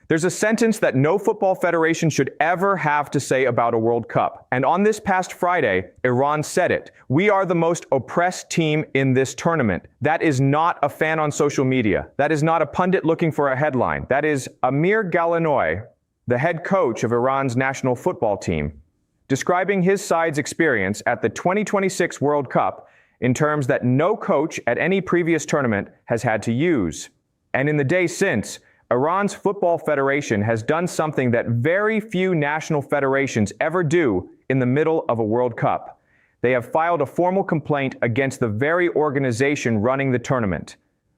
There's a sentence that no football federation should ever have to say about a World Cup. And on this past Friday, Iran said it. We are the most oppressed team in this tournament. That is not a fan on social media. That is not a pundit looking for a headline. That is Amir Galanoy, the head coach of Iran's national football team, describing his side's experience at the 2026 World Cup in terms that no coach at any previous tournament has had to use. And in the days since, Iran's football federation has done something that very few national federations ever do in the middle of a World Cup. They have filed a formal complaint against the very organization running the tournament.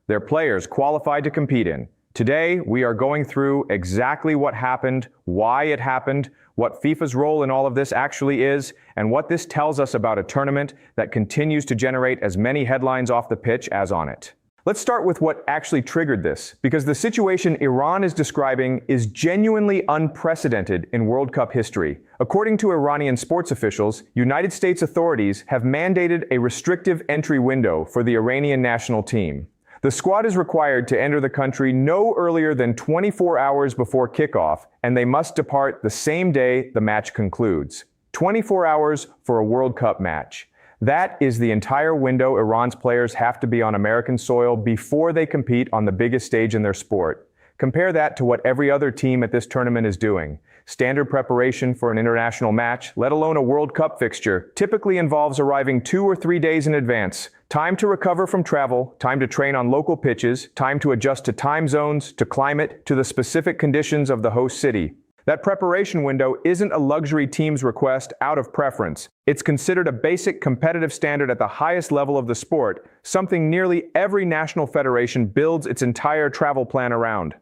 Their players qualified to compete in. Today, we are going through exactly what happened, why it happened, what FIFA's role in all of this actually is, and what this tells us about a tournament that continues to generate as many headlines off the pitch as on it. Let's start with what actually triggered this, because the situation Iran is describing is genuinely unprecedented in World Cup history. According to Iranian sports officials, United States authorities have mandated a restrictive entry window for the Iranian national team. The squad is required to enter the country no earlier than 24 hours before kickoff, and they must depart the same day the match concludes. 24 hours for a World Cup match. That is the entire window Iran's players have to be on American soil before they compete on the biggest stage in their sport. Compare that to what every other team at this tournament is doing. Standard preparation for an international match, let alone a World Cup fixture, typically involves arriving 2 or 3 days in advance. Time to recover from travel, time to train on local pitches, time to adjust to time zones, to climate, to the specific conditions of the host city. That preparation window isn't a luxury team's request out of preference. It's considered a basic competitive standard at the highest level of the sport, something nearly every national federation builds its entire travel plan around.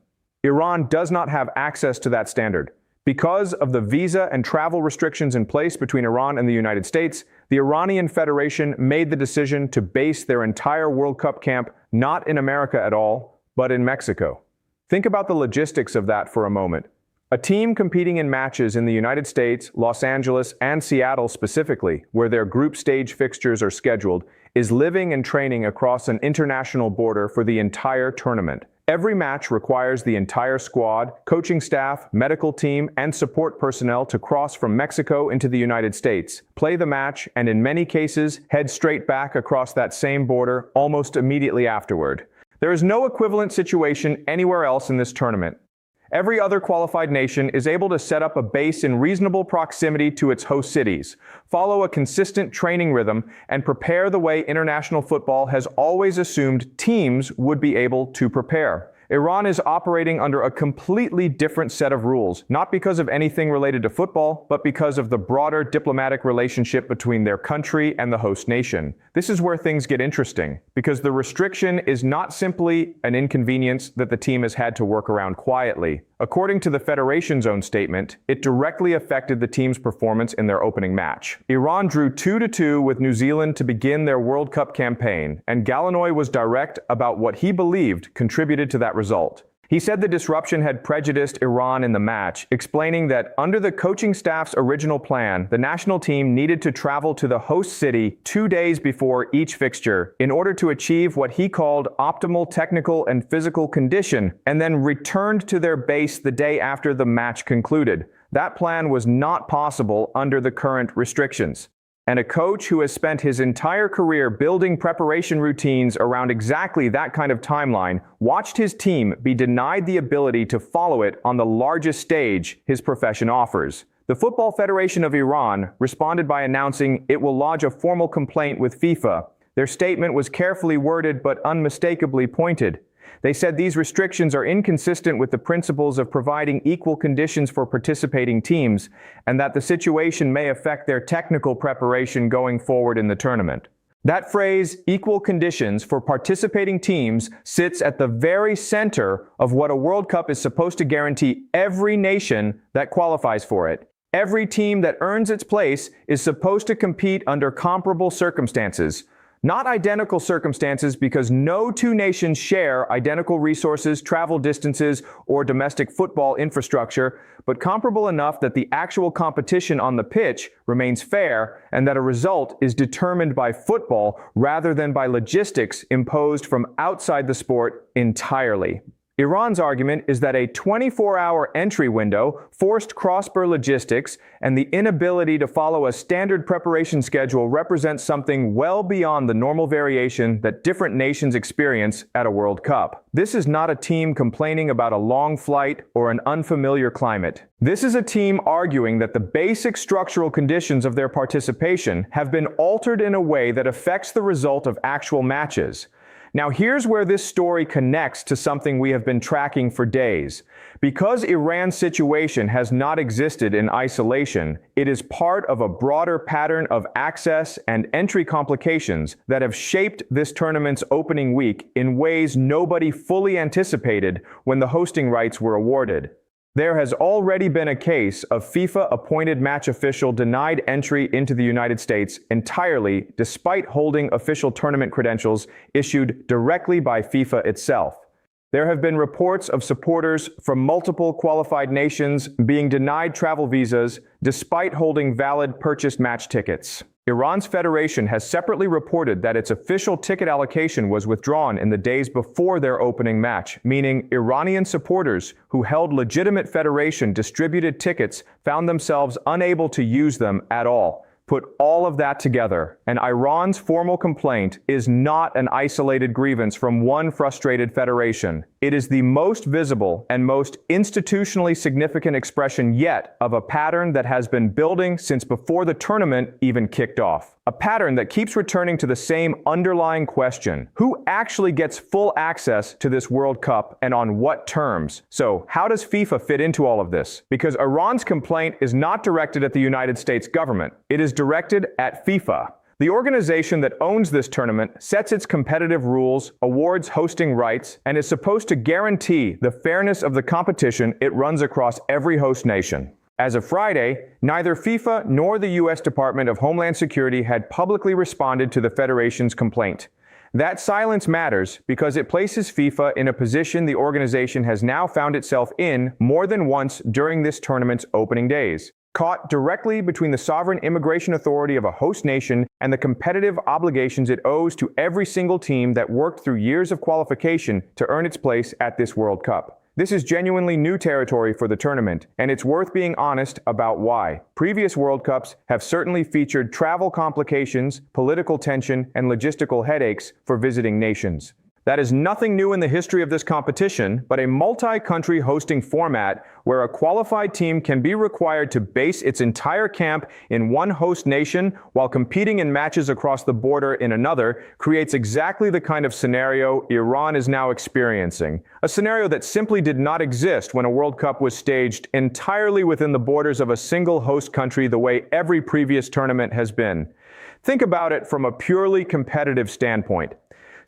Iran does not have access to that standard. Because of the visa and travel restrictions in place between Iran and the United States, the Iranian Federation made the decision to base their entire World Cup camp not in America at all, but in Mexico. Think about the logistics of that for a moment. A team competing in matches in the United States, Los Angeles, and Seattle specifically, where their group stage fixtures are scheduled, is living and training across an international border for the entire tournament. Every match requires the entire squad, coaching staff, medical team, and support personnel to cross from Mexico into the United States, play the match, and in many cases, head straight back across that same border almost immediately afterward. There is no equivalent situation anywhere else in this tournament. Every other qualified nation is able to set up a base in reasonable proximity to its host cities, follow a consistent training rhythm, and prepare the way international football has always assumed teams would be able to prepare. Iran is operating under a completely different set of rules, not because of anything related to football, but because of the broader diplomatic relationship between their country and the host nation. This is where things get interesting, because the restriction is not simply an inconvenience that the team has had to work around quietly. According to the Federation's own statement, it directly affected the team's performance in their opening match. Iran drew 2-2 with New Zealand to begin their World Cup campaign, and Galanoy was direct about what he believed contributed to that result. He said the disruption had prejudiced Iran in the match, explaining that under the coaching staff's original plan, the national team needed to travel to the host city 2 days before each fixture in order to achieve what he called optimal technical and physical condition, and then returned to their base the day after the match concluded. That plan was not possible under the current restrictions. And a coach who has spent his entire career building preparation routines around exactly that kind of timeline watched his team be denied the ability to follow it on the largest stage his profession offers. The Football Federation of Iran responded by announcing it will lodge a formal complaint with FIFA. Their statement was carefully worded but unmistakably pointed. They said these restrictions are inconsistent with the principles of providing equal conditions for participating teams, and that the situation may affect their technical preparation going forward in the tournament. That phrase, equal conditions for participating teams, sits at the very center of what a World Cup is supposed to guarantee every nation that qualifies for it. Every team that earns its place is supposed to compete under comparable circumstances. Not identical circumstances, because no two nations share identical resources, travel distances, or domestic football infrastructure, but comparable enough that the actual competition on the pitch remains fair and that a result is determined by football rather than by logistics imposed from outside the sport entirely. Iran's argument is that a 24-hour entry window, forced cross-border logistics, and the inability to follow a standard preparation schedule represent something well beyond the normal variation that different nations experience at a World Cup. This is not a team complaining about a long flight or an unfamiliar climate. This is a team arguing that the basic structural conditions of their participation have been altered in a way that affects the result of actual matches. Now here's where this story connects to something we have been tracking for days. Because Iran's situation has not existed in isolation, it is part of a broader pattern of access and entry complications that have shaped this tournament's opening week in ways nobody fully anticipated when the hosting rights were awarded. There has already been a case of FIFA-appointed match official denied entry into the United States entirely despite holding official tournament credentials issued directly by FIFA itself. There have been reports of supporters from multiple qualified nations being denied travel visas despite holding valid purchased match tickets. Iran's federation has separately reported that its official ticket allocation was withdrawn in the days before their opening match, meaning Iranian supporters who held legitimate federation-distributed tickets found themselves unable to use them at all. Put all of that together, and Iran's formal complaint is not an isolated grievance from one frustrated federation. It is the most visible and most institutionally significant expression yet of a pattern that has been building since before the tournament even kicked off. A pattern that keeps returning to the same underlying question: who actually gets full access to this World Cup and on what terms? So, how does FIFA fit into all of this? Because Iran's complaint is not directed at the United States government. It is directed at FIFA. The organization that owns this tournament sets its competitive rules, awards hosting rights, and is supposed to guarantee the fairness of the competition it runs across every host nation. As of Friday, neither FIFA nor the U.S. Department of Homeland Security had publicly responded to the Federation's complaint. That silence matters because it places FIFA in a position the organization has now found itself in more than once during this tournament's opening days. Caught directly between the sovereign immigration authority of a host nation and the competitive obligations it owes to every single team that worked through years of qualification to earn its place at this World Cup. This is genuinely new territory for the tournament, and it's worth being honest about why. Previous World Cups have certainly featured travel complications, political tension, and logistical headaches for visiting nations. That is nothing new in the history of this competition, but a multi-country hosting format where a qualified team can be required to base its entire camp in one host nation while competing in matches across the border in another creates exactly the kind of scenario Iran is now experiencing. A scenario that simply did not exist when a World Cup was staged entirely within the borders of a single host country the way every previous tournament has been. Think about it from a purely competitive standpoint.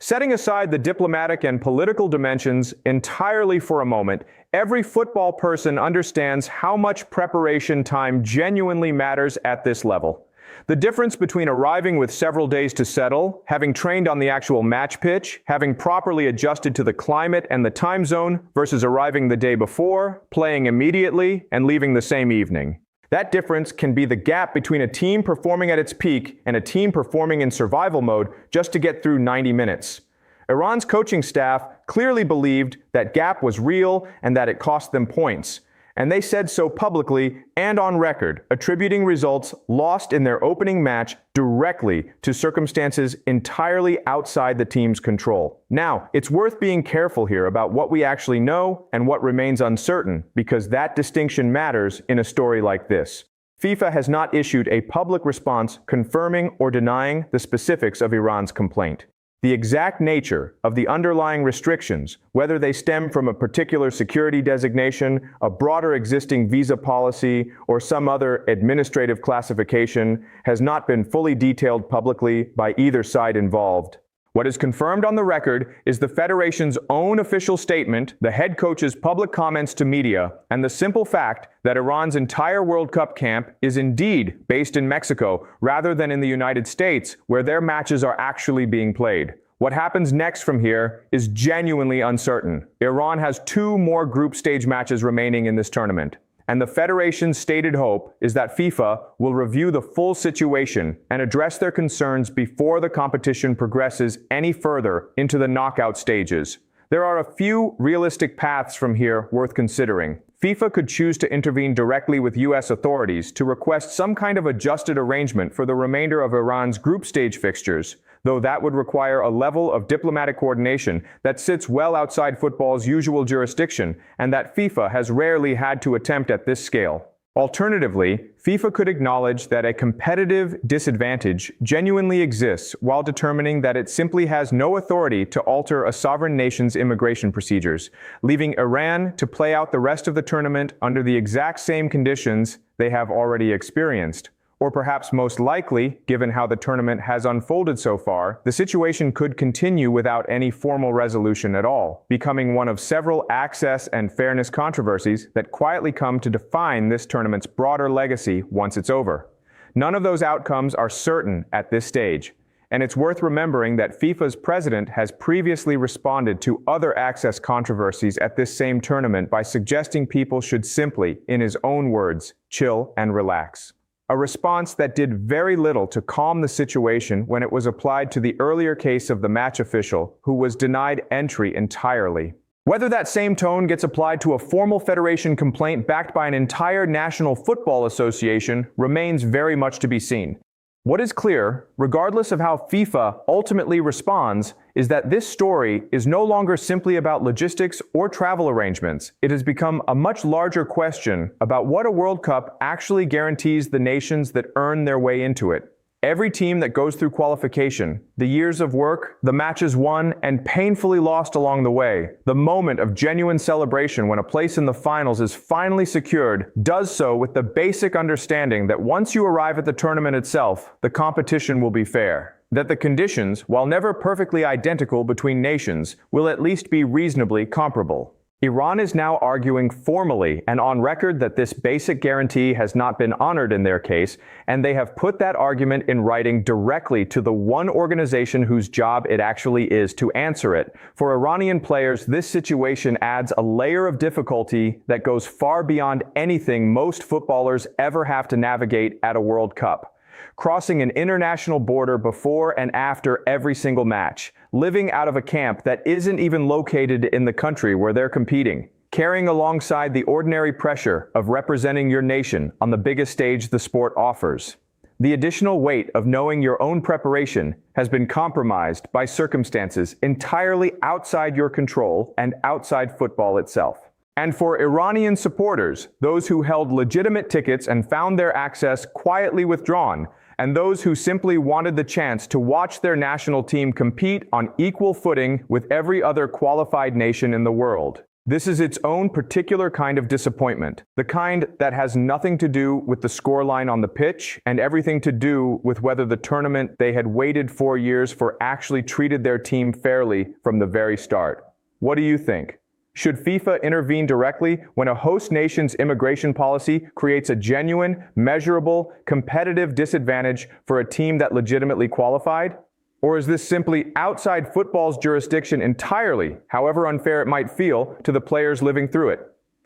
Setting aside the diplomatic and political dimensions entirely for a moment, every football person understands how much preparation time genuinely matters at this level. The difference between arriving with several days to settle, having trained on the actual match pitch, having properly adjusted to the climate and the time zone, versus arriving the day before, playing immediately, and leaving the same evening. That difference can be the gap between a team performing at its peak and a team performing in survival mode just to get through 90 minutes. Iran's coaching staff clearly believed that gap was real and that it cost them points, and they said so publicly and on record, attributing results lost in their opening match directly to circumstances entirely outside the team's control. Now, it's worth being careful here about what we actually know and what remains uncertain, because that distinction matters in a story like this. FIFA has not issued a public response confirming or denying the specifics of Iran's complaint. The exact nature of the underlying restrictions, whether they stem from a particular security designation, a broader existing visa policy, or some other administrative classification, has not been fully detailed publicly by either side involved. What is confirmed on the record is the Federation's own official statement, the head coach's public comments to media, and the simple fact that Iran's entire World Cup camp is indeed based in Mexico rather than in the United States, where their matches are actually being played. What happens next from here is genuinely uncertain. Iran has 2 more group stage matches remaining in this tournament, and the Federation's stated hope is that FIFA will review the full situation and address their concerns before the competition progresses any further into the knockout stages. There are a few realistic paths from here worth considering. FIFA could choose to intervene directly with US authorities to request some kind of adjusted arrangement for the remainder of Iran's group stage fixtures, though that would require a level of diplomatic coordination that sits well outside football's usual jurisdiction and that FIFA has rarely had to attempt at this scale. Alternatively, FIFA could acknowledge that a competitive disadvantage genuinely exists while determining that it simply has no authority to alter a sovereign nation's immigration procedures, leaving Iran to play out the rest of the tournament under the exact same conditions they have already experienced. Or perhaps most likely, given how the tournament has unfolded so far, the situation could continue without any formal resolution at all, becoming one of several access and fairness controversies that quietly come to define this tournament's broader legacy once it's over. None of those outcomes are certain at this stage, and it's worth remembering that FIFA's president has previously responded to other access controversies at this same tournament by suggesting people should simply, in his own words, chill and relax. A response that did very little to calm the situation when it was applied to the earlier case of the match official, who was denied entry entirely. Whether that same tone gets applied to a formal federation complaint backed by an entire National Football Association remains very much to be seen. What is clear, regardless of how FIFA ultimately responds, is that this story is no longer simply about logistics or travel arrangements. It has become a much larger question about what a World Cup actually guarantees the nations that earn their way into it. Every team that goes through qualification, the years of work, the matches won and painfully lost along the way, the moment of genuine celebration when a place in the finals is finally secured, does so with the basic understanding that once you arrive at the tournament itself, the competition will be fair. That the conditions, while never perfectly identical between nations, will at least be reasonably comparable. Iran is now arguing formally and on record that this basic guarantee has not been honored in their case, and they have put that argument in writing directly to the one organization whose job it actually is to answer it. For Iranian players, this situation adds a layer of difficulty that goes far beyond anything most footballers ever have to navigate at a World Cup. Crossing an international border before and after every single match, living out of a camp that isn't even located in the country where they're competing, carrying alongside the ordinary pressure of representing your nation on the biggest stage the sport offers. The additional weight of knowing your own preparation has been compromised by circumstances entirely outside your control and outside football itself. And for Iranian supporters, those who held legitimate tickets and found their access quietly withdrawn, and those who simply wanted the chance to watch their national team compete on equal footing with every other qualified nation in the world. This is its own particular kind of disappointment, the kind that has nothing to do with the scoreline on the pitch and everything to do with whether the tournament they had waited 4 years for actually treated their team fairly from the very start. What do you think? Should FIFA intervene directly when a host nation's immigration policy creates a genuine, measurable, competitive disadvantage for a team that legitimately qualified? Or is this simply outside football's jurisdiction entirely, however unfair it might feel, to the players living through it?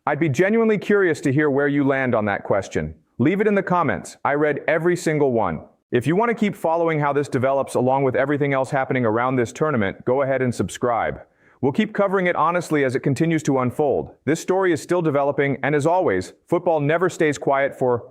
I'd be genuinely curious to hear where you land on that question. Leave it in the comments. I read every single one. If you want to keep following how this develops along with everything else happening around this tournament, go ahead and subscribe. We'll keep covering it honestly as it continues to unfold. This story is still developing, and as always, football never stays quiet for